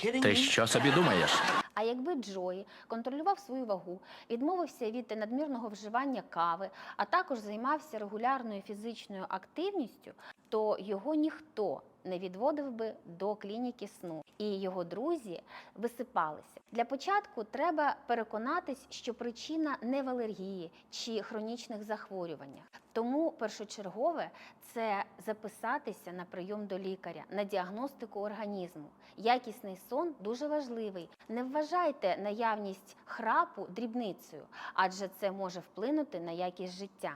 Ти що собі думаєш? А якби Джої контролював свою вагу, відмовився від надмірного вживання кави, а також займався регулярною фізичною активністю, то його ніхто не відводив би до клініки сну, і його друзі висипалися. Для початку треба переконатись, що причина не в алергії чи хронічних захворюваннях. Тому першочергове – це записатися на прийом до лікаря, на діагностику організму. Якісний сон дуже важливий. Не вважайте наявність храпу дрібницею, адже це може вплинути на якість життя.